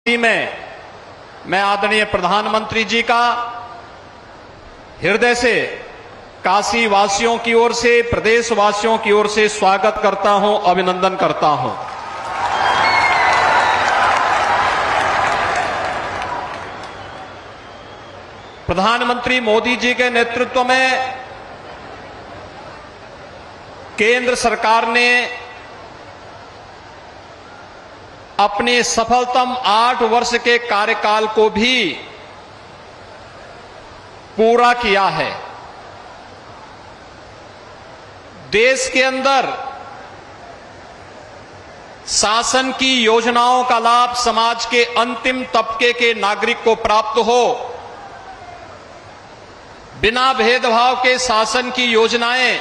में मैं आदरणीय प्रधानमंत्री जी का हृदय से काशी वासियों की ओर से, प्रदेश वासियों की ओर से स्वागत करता हूं, अभिनंदन करता हूं। प्रधानमंत्री मोदी जी के नेतृत्व में केंद्र सरकार ने अपने सफलतम 8 वर्ष के कार्यकाल को भी पूरा किया है। देश के अंदर शासन की योजनाओं का लाभ समाज के अंतिम तबके के नागरिक को प्राप्त हो, बिना भेदभाव के शासन की योजनाएं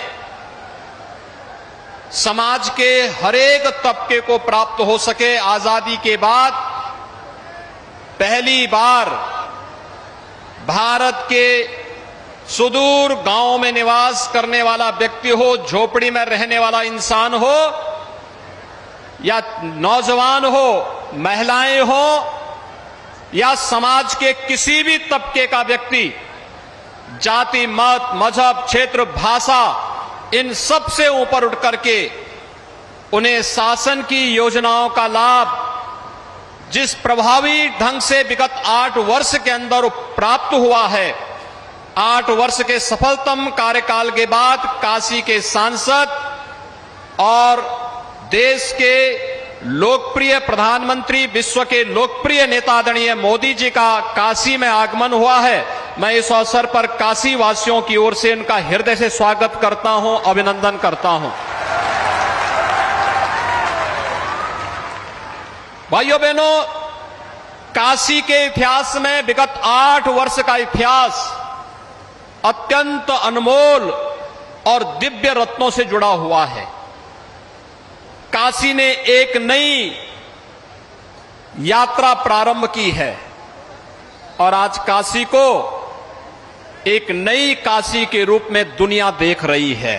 समाज के हरेक तबके को प्राप्त हो सके। आजादी के बाद पहली बार भारत के सुदूर गांव में निवास करने वाला व्यक्ति हो, झोपड़ी में रहने वाला इंसान हो या नौजवान हो, महिलाएं हो या समाज के किसी भी तबके का व्यक्ति, जाति, मत, मजहब, क्षेत्र, भाषा, इन सब से ऊपर उठ करके उन्हें शासन की योजनाओं का लाभ जिस प्रभावी ढंग से विगत 8 वर्ष के अंदर प्राप्त हुआ है, 8 वर्ष के सफलतम कार्यकाल के बाद काशी के सांसद और देश के लोकप्रिय प्रधानमंत्री, विश्व के लोकप्रिय नेता आदरणीय मोदी जी का काशी में आगमन हुआ है। मैं इस अवसर पर काशी वासियों की ओर से उनका हृदय से स्वागत करता हूं, अभिनंदन करता हूं। भाइयों बहनों, काशी के इतिहास में विगत 8 वर्ष का इतिहास अत्यंत अनमोल और दिव्य रत्नों से जुड़ा हुआ है। काशी ने एक नई यात्रा प्रारंभ की है और आज काशी को एक नई काशी के रूप में दुनिया देख रही है।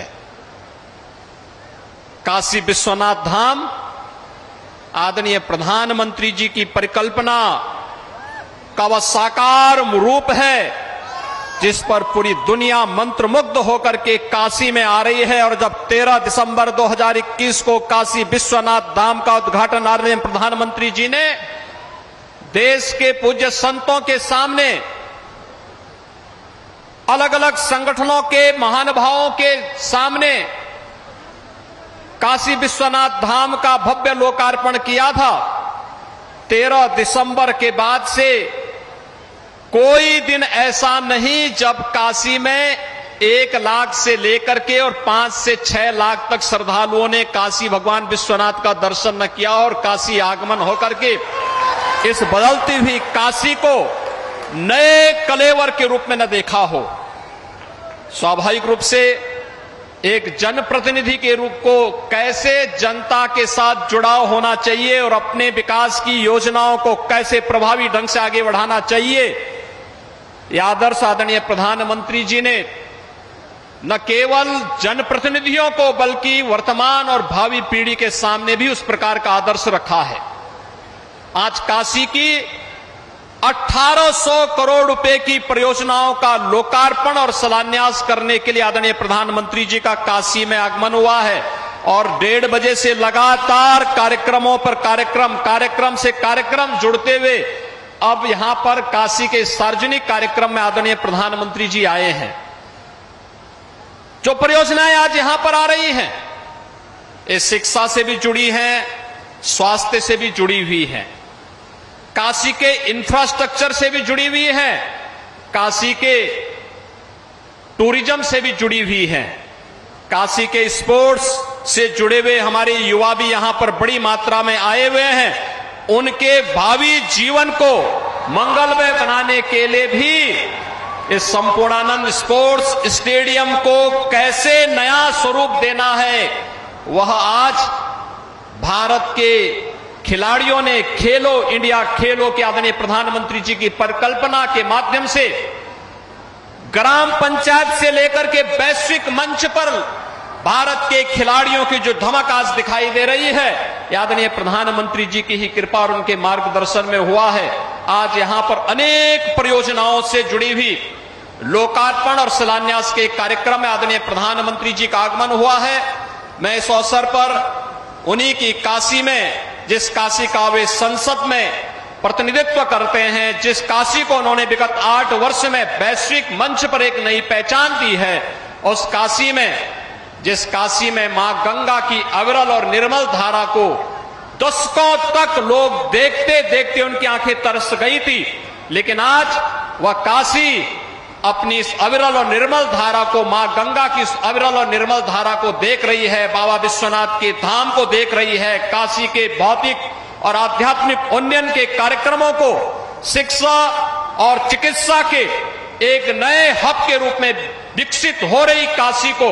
काशी विश्वनाथ धाम आदरणीय प्रधानमंत्री जी की परिकल्पना का वह साकार रूप है जिस पर पूरी दुनिया मंत्रमुग्ध होकर के काशी में आ रही है। और जब 13 दिसंबर 2021 को काशी विश्वनाथ धाम का उद्घाटन आदरणीय प्रधानमंत्री जी ने देश के पूज्य संतों के सामने, अलग अलग संगठनों के महानुभावों के सामने काशी विश्वनाथ धाम का भव्य लोकार्पण किया था, 13 दिसंबर के बाद से कोई दिन ऐसा नहीं जब काशी में 1 लाख से लेकर के और 5 से 6 लाख तक श्रद्धालुओं ने काशी भगवान विश्वनाथ का दर्शन न किया और काशी आगमन होकर के इस बदलती हुई काशी को नए कलेवर के रूप में न देखा हो। स्वाभाविक रूप से एक जनप्रतिनिधि के रूप को कैसे जनता के साथ जुड़ाव होना चाहिए और अपने विकास की योजनाओं को कैसे प्रभावी ढंग से आगे बढ़ाना चाहिए, यह आदर्श आदरणीय प्रधानमंत्री जी ने न केवल जनप्रतिनिधियों को बल्कि वर्तमान और भावी पीढ़ी के सामने भी उस प्रकार का आदर्श रखा है। आज काशी की 1800 करोड़ रुपए की परियोजनाओं का लोकार्पण और शिलान्यास करने के लिए आदरणीय प्रधानमंत्री जी का काशी में आगमन हुआ है और 1:30 बजे से लगातार कार्यक्रमों पर कार्यक्रम से कार्यक्रम जुड़ते हुए अब यहां पर काशी के सार्वजनिक कार्यक्रम में आदरणीय प्रधानमंत्री जी आए हैं। जो परियोजनाएं आज यहां पर आ रही हैं, ये शिक्षा से भी जुड़ी हैं, स्वास्थ्य से भी जुड़ी हुई हैं, काशी के इंफ्रास्ट्रक्चर से भी जुड़ी हुई हैं, काशी के टूरिज्म से भी जुड़ी हुई हैं, काशी के स्पोर्ट्स से जुड़े हुए हमारे युवा भी यहां पर बड़ी मात्रा में आए हुए हैं। उनके भावी जीवन को मंगलमय बनाने के लिए भी इस संपूर्णानंद स्पोर्ट्स स्टेडियम को कैसे नया स्वरूप देना है, वह आज भारत के खिलाड़ियों ने खेलो इंडिया खेलो के आदरणीय प्रधानमंत्री जी की परिकल्पना के माध्यम से ग्राम पंचायत से लेकर के वैश्विक मंच पर भारत के खिलाड़ियों की जो धमक आज दिखाई दे रही है, आदरणीय प्रधानमंत्री जी की ही कृपा और उनके मार्गदर्शन में हुआ है। आज यहां पर अनेक परियोजनाओं से जुड़ी हुई लोकार्पण और शिलान्यास के कार्यक्रम में आदरणीय प्रधानमंत्री जी का आगमन हुआ है। मैं इस अवसर पर उन्हीं की काशी में, जिस काशी का वे संसद में प्रतिनिधित्व करते हैं, जिस काशी को उन्होंने विगत 8 वर्ष में वैश्विक मंच पर एक नई पहचान दी है, उस काशी में, जिस काशी में मां गंगा की अविरल और निर्मल धारा को दशकों तक लोग देखते देखते उनकी आंखें तरस गई थी, लेकिन आज वह काशी अपनी इस अविरल और निर्मल धारा को, मां गंगा की इस अविरल और निर्मल धारा को देख रही है, बाबा विश्वनाथ के धाम को देख रही है, काशी के भौतिक और आध्यात्मिक उन्नयन के कार्यक्रमों को शिक्षा और चिकित्सा के एक नए हब के रूप में विकसित हो रही काशी को